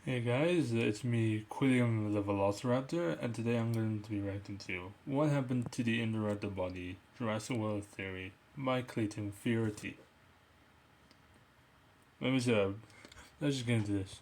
Hey guys, it's me, Quilliam the Velociraptor, and today I'm going to be reacting to What Happened to the Indoraptor Body, Jurassic World Theory, by Clayton Fioriti. Let me just, let's just get into this.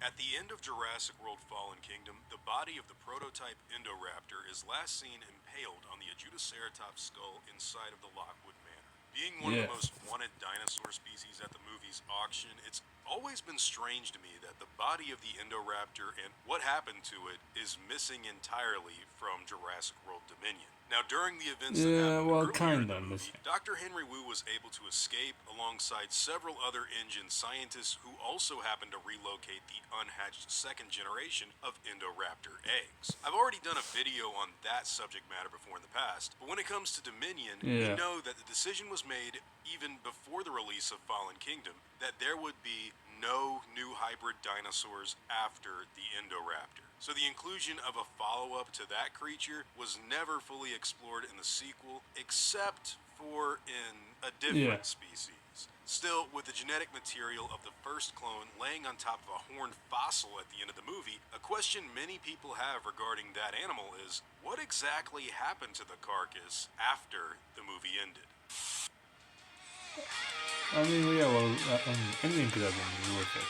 At the end of Jurassic World Fallen Kingdom, the body of the prototype Indoraptor is last seen impaled on the Juraceratops skull inside of the Lockwood Manor. Being one of Yeah. the most wanted dinosaur species at the movie's auction, it's always been strange to me that the body of the Indoraptor and what happened to it is missing entirely from Jurassic World Dominion. Now, during the events that Yeah, happened well, earlier in kinda the movie, missing. Dr. Henry Wu was able to escape alongside several other InGen scientists who also happened to relocate the unhatched second generation of Indoraptor eggs. I've already done a video on that subject matter before in the past, but when it comes to Dominion, we Yeah. know that the decision was made even before the release of Fallen Kingdom that there would be no new hybrid dinosaurs after the Indoraptor. So the inclusion of a follow-up to that creature was never fully explored in the sequel, except for in a Yeah. different species. Still, with the genetic material of the first clone laying on top of a horned fossil at the end of the movie, a question many people have regarding that animal is, what exactly happened to the carcass after the movie ended? I mean, yeah, well, anything could have been worth it.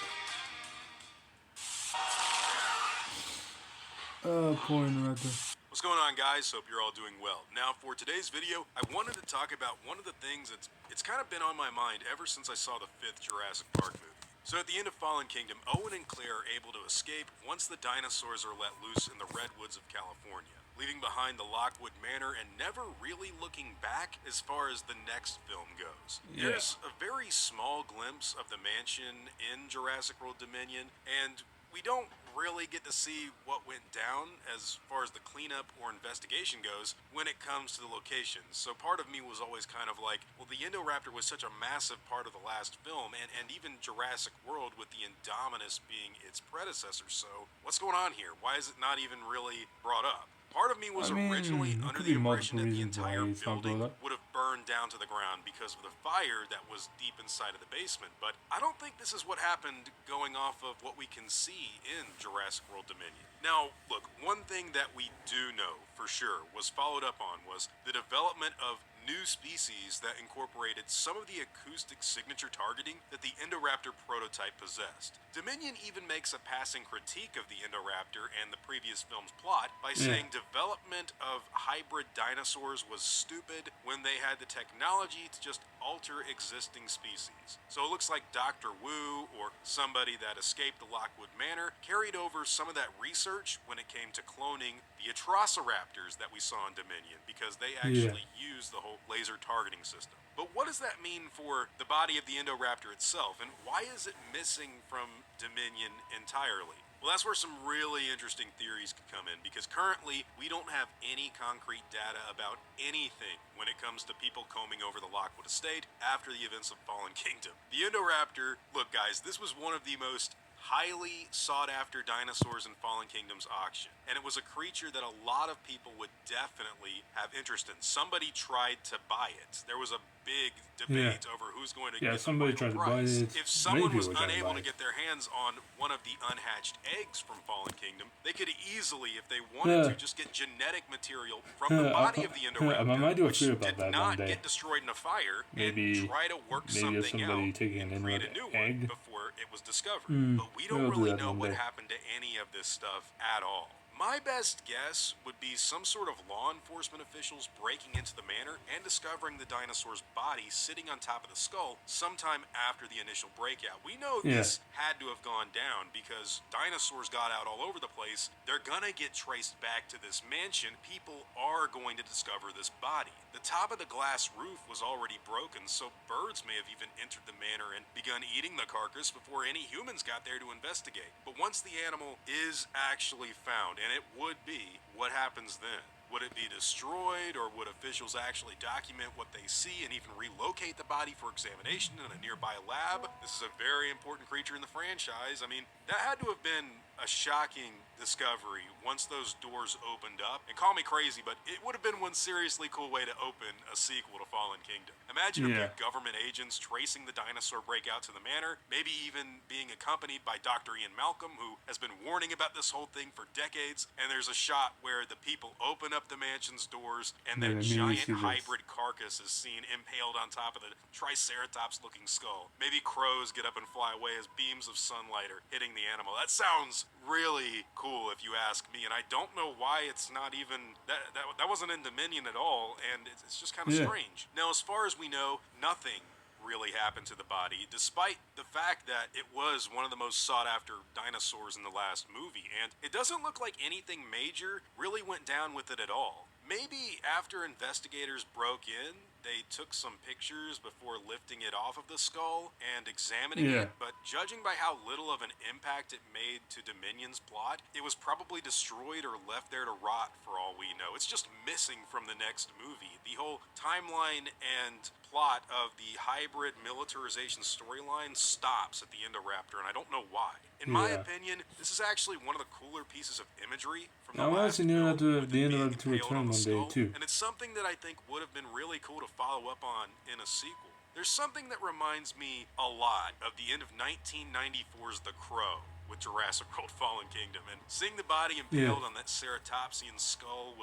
Poor Indoraptor. What's going on, guys? Hope you're all doing well. Now, for today's video, I wanted to talk about one of the things it's kind of been on my mind ever since I saw the 5th Jurassic Park movie. So at the end of Fallen Kingdom, Owen and Claire are able to escape once the dinosaurs are let loose in the redwoods of California, leaving behind the Lockwood Manor and never really looking back as far as the next film goes. Yeah. There's a very small glimpse of the mansion in Jurassic World Dominion, and we don't really get to see what went down as far as the cleanup or investigation goes when it comes to the locations. So part of me was always kind of like, well, the Indoraptor was such a massive part of the last film, and even Jurassic World with the Indominus being its predecessor. So what's going on here? Why is it not even really brought up? Part of me I was originally mean, there under could the be impression multiple that the reasons why entire it's not brought building up. would have burned down to the ground because of the fire that was deep inside of the basement, but I don't think this is what happened going off of what we can see in Jurassic World Dominion. Now, look, one thing that we do know for sure was followed up on was the development of new species that incorporated some of the acoustic signature targeting that the Indoraptor prototype possessed. Dominion even makes a passing critique of the Indoraptor and the previous film's plot by Yeah. saying development of hybrid dinosaurs was stupid when they had the technology to just alter existing species. So it looks like Dr. Wu, or somebody that escaped the Lockwood Manor, carried over some of that research when it came to cloning the Atrociraptors that we saw in Dominion, because they Yeah. actually use the whole laser targeting system. But what does that mean for the body of the Indoraptor itself, and why is it missing from Dominion entirely? Well, that's where some really interesting theories could come in, because currently we don't have any concrete data about anything when it comes to people combing over the Lockwood estate after the events of Fallen Kingdom. The Indoraptor, look guys, this was one of the most highly sought after dinosaurs in Fallen Kingdom's auction, and it was a creature that a lot of people would definitely have interest in. Somebody tried to buy it. There was a big Yeah. debate over who's going to Yeah, get the somebody final tried to buy price. it. If Many someone people was were trying to unable buy to it. get their hands on one of the unhatched eggs from Fallen Kingdom, they could easily, if they wanted Huh. to, just get genetic material from the body of the I Indoraptor, might do a which video about did that one not day. get destroyed in a fire, and Maybe, try to work maybe there's something out somebody taking and an create inbred a new one egg. before it was discovered. Hmm. But we don't We'll do really that know one what day. happened to any of this stuff at all. My best guess would be some sort of law enforcement officials breaking into the manor and discovering the dinosaur's body sitting on top of the skull sometime after the initial breakout. We know Yeah. this had to have gone down because dinosaurs got out all over the place. They're gonna get traced back to this mansion. People are going to discover this body. The top of the glass roof was already broken, so birds may have even entered the manor and begun eating the carcass before any humans got there to investigate. But once the animal is actually found, and it would be, what happens then? Would it be destroyed, or would officials actually document what they see and even relocate the body for examination in a nearby lab? This is a very important creature in the franchise. I mean, that had to have been a shocking discovery once those doors opened up. And call me crazy, but it would have been one seriously cool way to open a sequel to Fallen Kingdom. Imagine a Yeah. few government agents tracing the dinosaur breakout to the manor, maybe even being accompanied by Dr. Ian Malcolm, who has been warning about this whole thing for decades, and there's a shot where the people open up the mansion's doors and Then that immediately giant see this. hybrid carcass is seen impaled on top of the Triceratops-looking skull. Maybe crows get up and fly away as beams of sunlight are hitting the animal. That sounds really cool if you ask me, and I don't know why it's not even that wasn't in Dominion at all, and it's just kind of Yeah. strange. Now, as far as we know, nothing really happened to the body, despite the fact that it was one of the most sought after dinosaurs in the last movie, and it doesn't look like anything major really went down with it at all. Maybe after investigators broke in, they took some pictures before lifting it off of the skull and examining Yeah. it, but judging by how little of an impact it made to Dominion's plot, it was probably destroyed or left there to rot for all we know. It's just missing from the next movie. The whole timeline and plot of the hybrid militarization storyline stops at the Indoraptor, and I don't know why. In my Yeah. opinion, this is actually one of the cooler pieces of imagery from the I last actually knew film, that the with it being Indoraptor to impaled on return the one day skull, too. and it's something that I think would have been really cool to follow up on in a sequel. There's something that reminds me a lot of the end of 1994's The Crow with Jurassic World Fallen Kingdom, and seeing the body impaled on that ceratopsian skull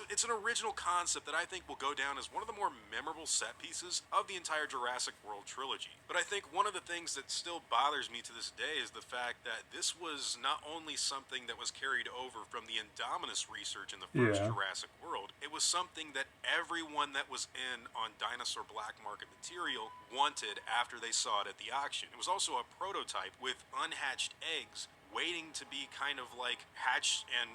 it's an original concept that I think will go down as one of the more memorable set pieces of the entire Jurassic World trilogy. But I think one of the things that still bothers me to this day is the fact that this was not only something that was carried over from the Indominus research in the first Yeah. Jurassic World, it was something that everyone that was in on dinosaur black market material wanted after they saw it at the auction. It was also a prototype with unhatched eggs waiting to be kind of like hatched and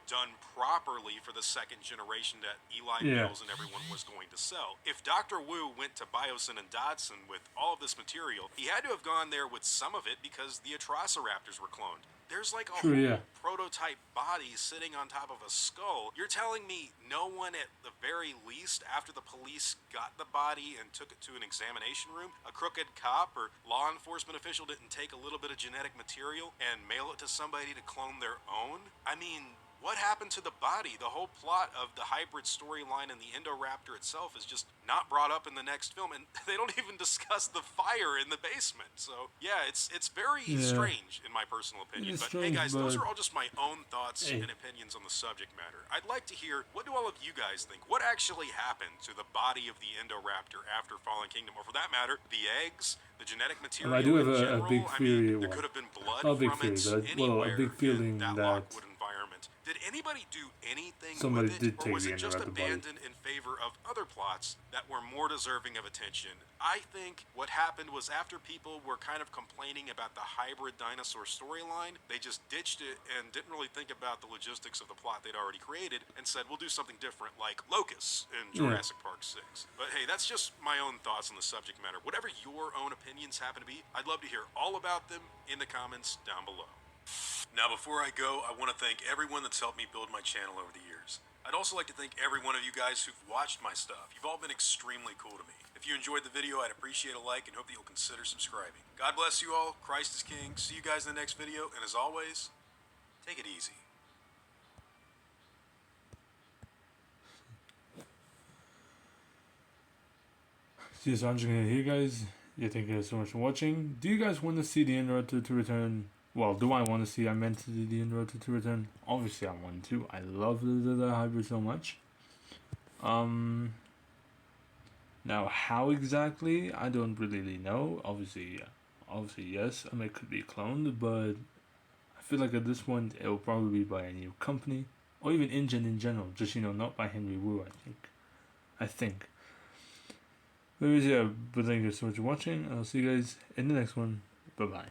done properly for the second generation that Eli Yeah. Mills and everyone was going to sell. If Dr. Wu went to Biosyn and Dodson with all of this material, he had to have gone there with some of it because the Atrociraptors were cloned. There's like a True, whole yeah. prototype body sitting on top of a skull. You're telling me no one, at the very least, after the police got the body and took it to an examination room, a crooked cop or law enforcement official didn't take a little bit of genetic material and mail it to somebody to clone their own? I mean, what happened to the body? The whole plot of the hybrid storyline and the Indoraptor itself is just not brought up in the next film, and they don't even discuss the fire in the basement. So yeah, it's very Yeah. strange in my personal opinion. It's But hey strange, guys, those but- are all just my own thoughts Hey. and opinions on the subject matter. I'd like to hear, what do all of you guys think? What actually happened to the body of the Indoraptor after Fallen Kingdom, or for that matter, the eggs, the genetic material I do have in a general? big theory, there well, could have been blood not a big from theory, it but, well, a anywhere big feeling in that that Lockwood environment. Did anybody do anything somebody with it, did or take was the it just Indoraptor body. abandoned in favor of other plots that were more deserving of attention? I think what happened was, after people were kind of complaining about the hybrid dinosaur storyline, they just ditched it and didn't really think about the logistics of the plot they'd already created and said, we'll do something different, like locusts in Jurassic Park 6. But hey, that's just my own thoughts on the subject matter. Whatever your own opinions happen to be, I'd love to hear all about them in the comments down below. Now, before I go, I want to thank everyone that's helped me build my channel over the years. I'd also like to thank every one of you guys who've watched my stuff. You've all been extremely cool to me. If you enjoyed the video, I'd appreciate a like and hope that you'll consider subscribing. God bless you all. Christ is King. See you guys in the next video. And as always, take it easy. See, so I'm just gonna here, guys. Yeah, thank you guys so much for watching. Do you guys want to see the Indoraptor to return? Well, do I want to see? I meant to do the Indoraptor to return. Obviously, I want to. I love the hybrid so much. Now, how exactly? I don't really know. Obviously, yes. I mean, it could be cloned, but I feel like at this point, it will probably be by a new company, or even InGen in general. Just, not by Henry Wu. I think. Anyways, yeah, but thank you so much for watching, and I'll see you guys in the next one. Bye bye.